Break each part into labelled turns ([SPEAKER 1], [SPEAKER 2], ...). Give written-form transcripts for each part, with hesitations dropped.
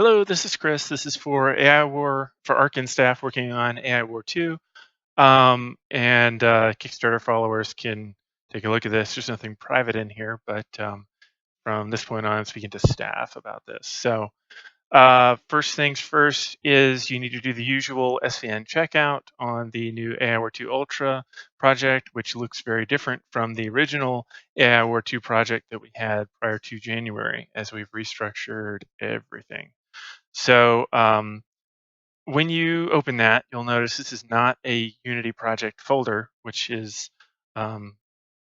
[SPEAKER 1] Hello, this is Chris. This is for AI War for Arkin staff working on AI War 2. And Kickstarter followers can take a look at this. There's nothing private in here, but from this point on, I'm speaking to staff about this. So first things first is you need to do the usual SVN checkout on the new AI War 2 Ultra project, which looks very different from the original AI War 2 project that we had prior to January, as we've restructured everything. So when you open that, you'll notice this is not a Unity project folder, which is um,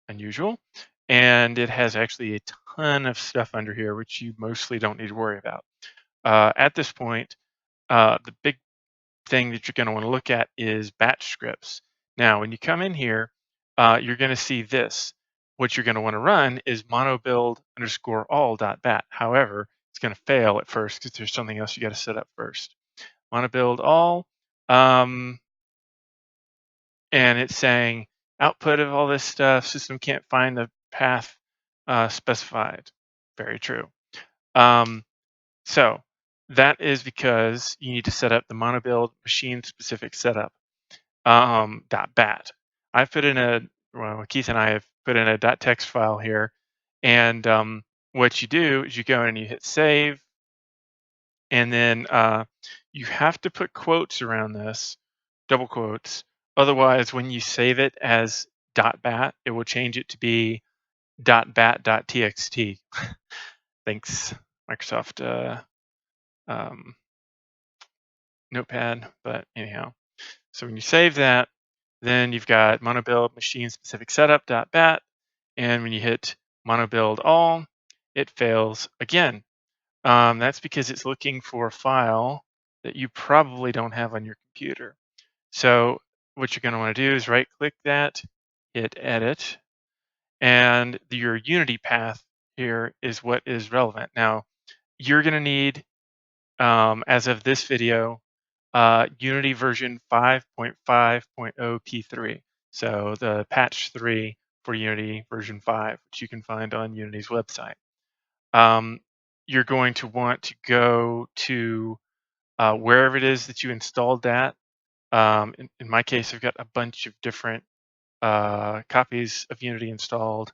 [SPEAKER 1] unusual. And it has actually a ton of stuff under here, which you mostly don't need to worry about. At this point, the big thing that you're going to want to look at is batch scripts. Now, when you come in here, you're going to see this. What you're going to want to run is monobuild underscore all.bat. However, it's going to fail at first because there's something else you got to set up first. Monobuild all, and it's saying output of all this stuff, system can't find the path specified. Very true. So that is because you need to set up the monobuild machine specific setup .bat. I've put in Keith and I have put in a .text file here, and what you do is you go in and you hit save, and then you have to put quotes around this, double quotes. Otherwise, when you save it as .bat, it will change it to be .bat.txt. Thanks, Microsoft Notepad. But anyhow, so when you save that, then you've got monobuild machine specific setup.bat, and when you hit monobuild all, it fails again. That's because it's looking for a file that you probably don't have on your computer. So what you're going to want to do is right click that, hit edit, and your Unity path here is what is relevant. Now, you're going to need, as of this video, Unity version 5.5.0 P3. So the patch 3 for Unity version 5, which you can find on Unity's website. You're going to want to go to wherever it is that you installed that. In my case, I've got a bunch of different copies of Unity installed,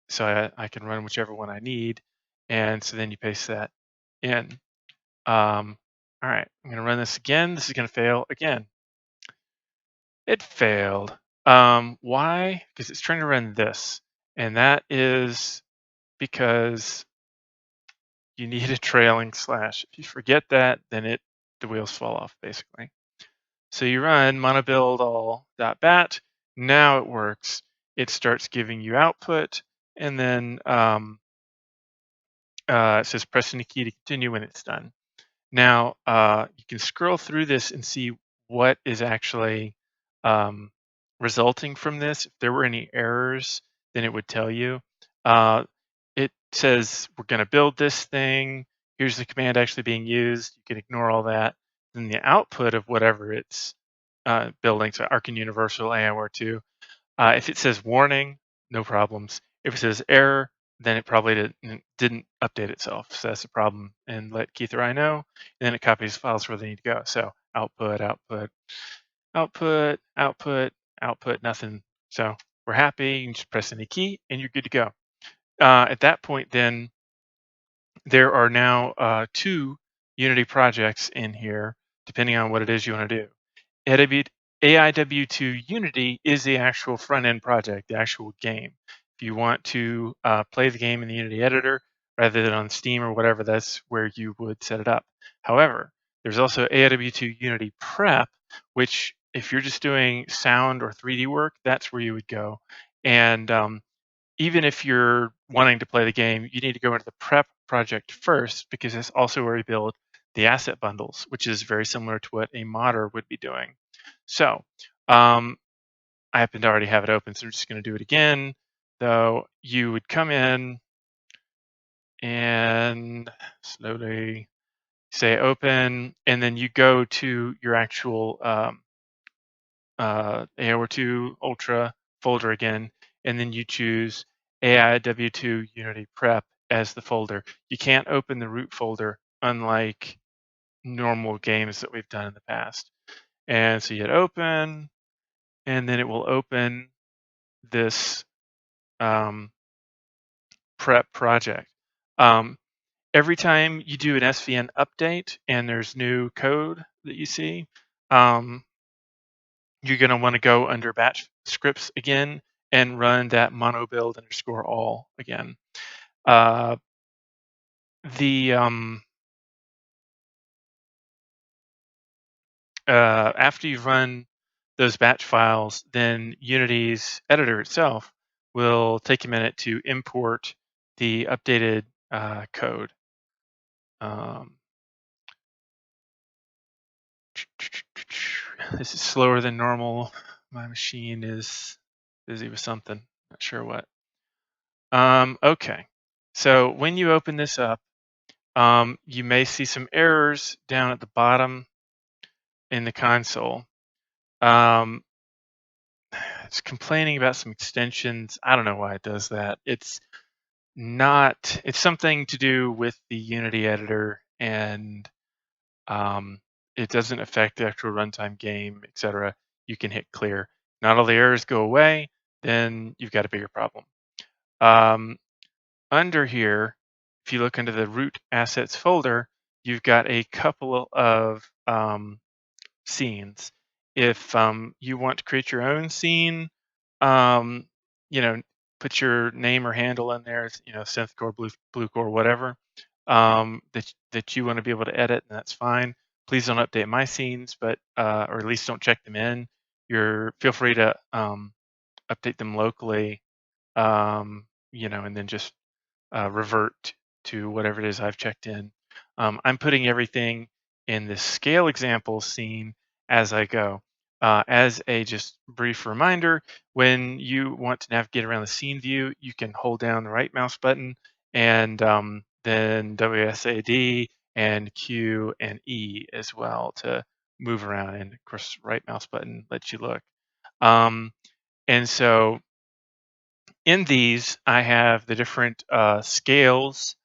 [SPEAKER 1] so I can run whichever one I need. And so then you paste that in. All right, I'm gonna run this again. This is gonna fail again. It failed. Why? Because it's trying to run this, and that is because you need a trailing slash. If you forget that, then the wheels fall off basically. So you run monobuild all.bat. Now it works. It starts giving you output, and then it says press any key to continue when it's done. Now you can scroll through this and see what is actually resulting from this. If there were any errors, then it would tell you. It says we're going to build this thing. Here's the command actually being used. You can ignore all that. Then the output of whatever it's building, so Arkin Universal AI War 2. If it says warning, no problems. If it says error, then it probably didn't update itself. So that's a problem. And let Keith or I know. And then it copies files where they need to go. So output, output, output, output, output, nothing. So we're happy. You can just press any key and you're good to go. At that point, then there are now 2 Unity projects in here, depending on what it is you want to do. AIW2 Unity is the actual front-end project, the actual game. If you want to play the game in the Unity editor rather than on Steam or whatever, that's where you would set it up. However, there's also AIW2 Unity Prep, which if you're just doing sound or 3D work, that's where you would go. And even if you're wanting to play the game, you need to go into the Prep project first, because it's also where we build the asset bundles, which is very similar to what a modder would be doing. So I happen to already have it open, so I'm just going to do it again. Though you would come in and slowly say open, and then you go to your actual AOR2 Ultra folder again, and then you choose AIW2 Unity Prep as the folder. You can't open the root folder, unlike normal games that we've done in the past. And so you hit open, and then it will open this um, prep project. Um, every time you do an SVN update and there's new code that you see, um, you're going to want to go under batch scripts again and run that mono build underscore all again. Uh, the After you've run those batch files, then Unity's editor itself will take a minute to import the updated code. Um, this is slower than normal. My machine is busy with something. Not sure what. Okay. So when you open this up, you may see some errors down at the bottom in the console. Um, it's complaining about some extensions. I don't know why it does that. It's something to do with the Unity editor, and um, it doesn't affect the actual runtime game, etc. You can hit clear. Not all the errors go away, then you've got a bigger problem. Um, Under here, if you look under the root assets folder, you've got a couple of scenes. If you want to create your own scene, um, you know, put your name or handle in there, synth core, blue core, whatever, that you want to be able to edit, and that's fine. Please don't update my scenes, but or at least don't check them in. Feel free to update them locally, and then just revert to whatever it is I've checked in. I'm putting everything in the scale example scene as I go. As a just brief reminder, when you want to navigate around the scene view, you can hold down the right mouse button and then WSAD and Q and E as well to move around. And of course, right mouse button lets you look. Um, and so in these, I have the different scales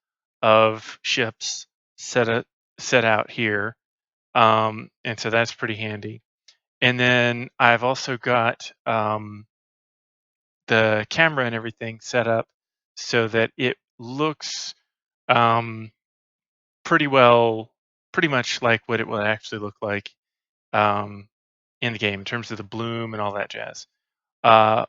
[SPEAKER 1] of ships set out here, and so that's pretty handy. And then I've also got the camera and everything set up so that it looks um, pretty much like what it will actually look like um, in the game in terms of the bloom and all that jazz. Uh,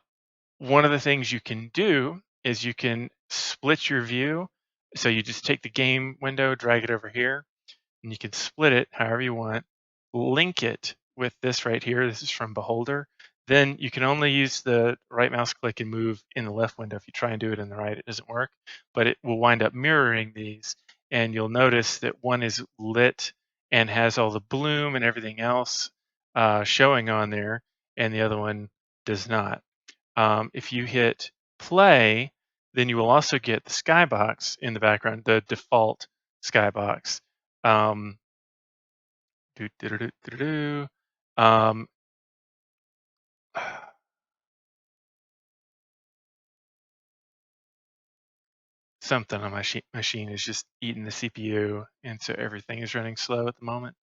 [SPEAKER 1] One of the things you can do is you can split your view. So you just take the game window, drag it over here, and you can split it however you want, link it with this right here. This is from Beholder. Then you can only use the right mouse click and move in the left window. If you try and do it in the right, it doesn't work, but it will wind up mirroring these. And you'll notice that one is lit and has all the bloom and everything else showing on there, and the other one does not. If you hit play, then you will also get the skybox in the background, the default skybox. Um, do, do, do, do, do, do. Um, Something on my machine is just eating the CPU, and so everything is running slow at the moment.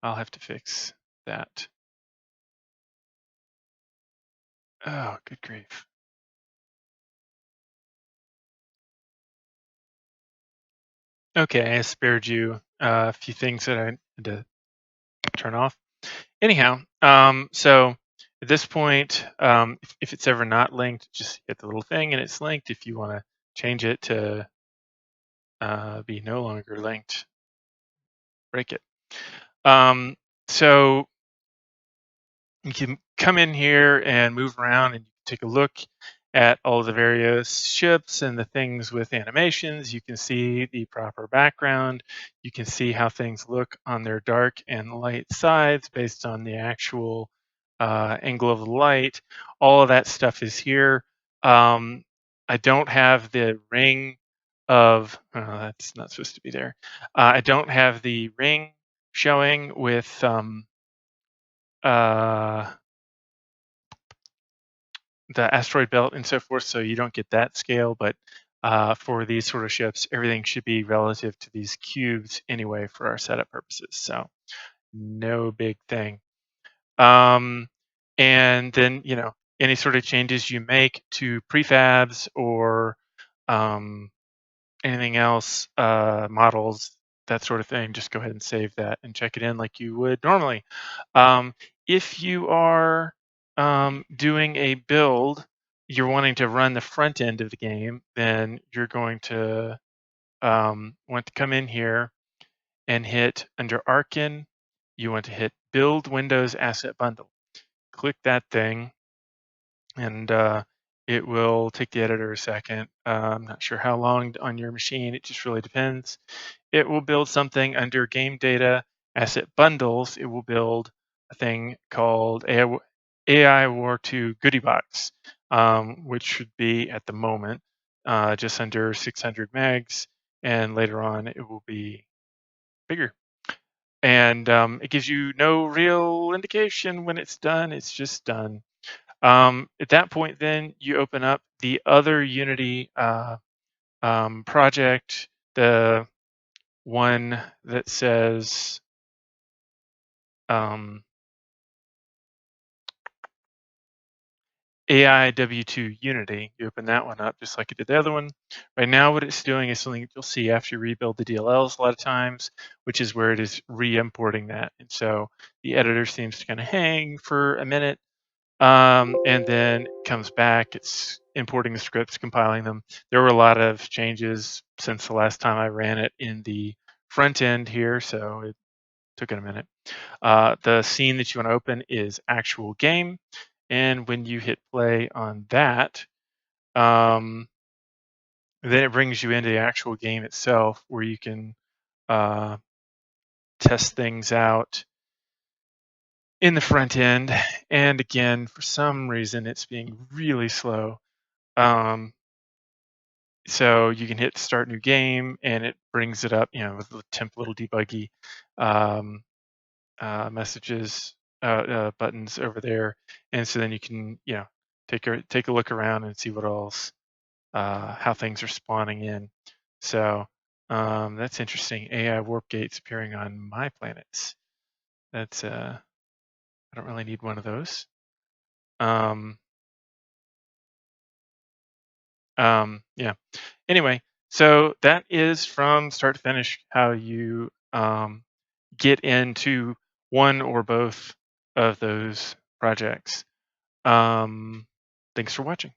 [SPEAKER 1] I'll have to fix that. Oh, good grief. Okay, I spared you a few things that I had to turn off. Anyhow, so at this point, if it's ever not linked, just hit the little thing and it's linked. If you want to change it to be no longer linked, break it. So you can come in here and move around and take a look at all the various ships and the things with animations. You can see the proper background. You can see how things look on their dark and light sides based on the actual angle of the light. All of that stuff is here. I don't have the ring of, that's not supposed to be there. I don't have the ring showing with uh, the asteroid belt and so forth, so you don't get that scale. But for these sort of ships, everything should be relative to these cubes anyway for our setup purposes. So no big thing. Um, and then, any sort of changes you make to prefabs or um, anything else, models, that sort of thing, just go ahead and save that and check it in like you would normally. Um, if you are doing a build, you're wanting to run the front end of the game, then you're going to want to come in here and hit under Arkin. You want to hit Build Windows Asset Bundle. Click that thing, and it will take the editor a second. I'm not sure how long on your machine. It just really depends. It will build something under Game Data Asset Bundles. It will build a thing called AI War 2 Goodie Box, which should be at the moment just under 600 megs, and later on it will be bigger. And it gives you no real indication when it's done. It's just done. At that point, then you open up the other Unity project, the one that says AI W2 Unity. You open that one up just like you did the other one. Right now, what it's doing is something that you'll see after you rebuild the DLLs a lot of times, which is where it is re-importing that. And so the editor seems to kind of hang for a minute, and then comes back. It's importing the scripts, compiling them. There were a lot of changes since the last time I ran it in the front end here, so it took it a minute. The scene that you want to open is actual game, and when you hit play on that, um, then it brings you into the actual game itself, where you can uh, test things out in the front end. And again, for some reason, it's being really slow. Um, so you can hit start new game, and it brings it up, with the temp little debuggy um, messages, buttons over there, and so then you can, take a look around and see what else, how things are spawning in. So that's interesting. AI warp gates appearing on my planets. That's I don't really need one of those. Um, yeah. Anyway, so that is from start to finish how you get into one or both of those projects. Um, Thanks for watching.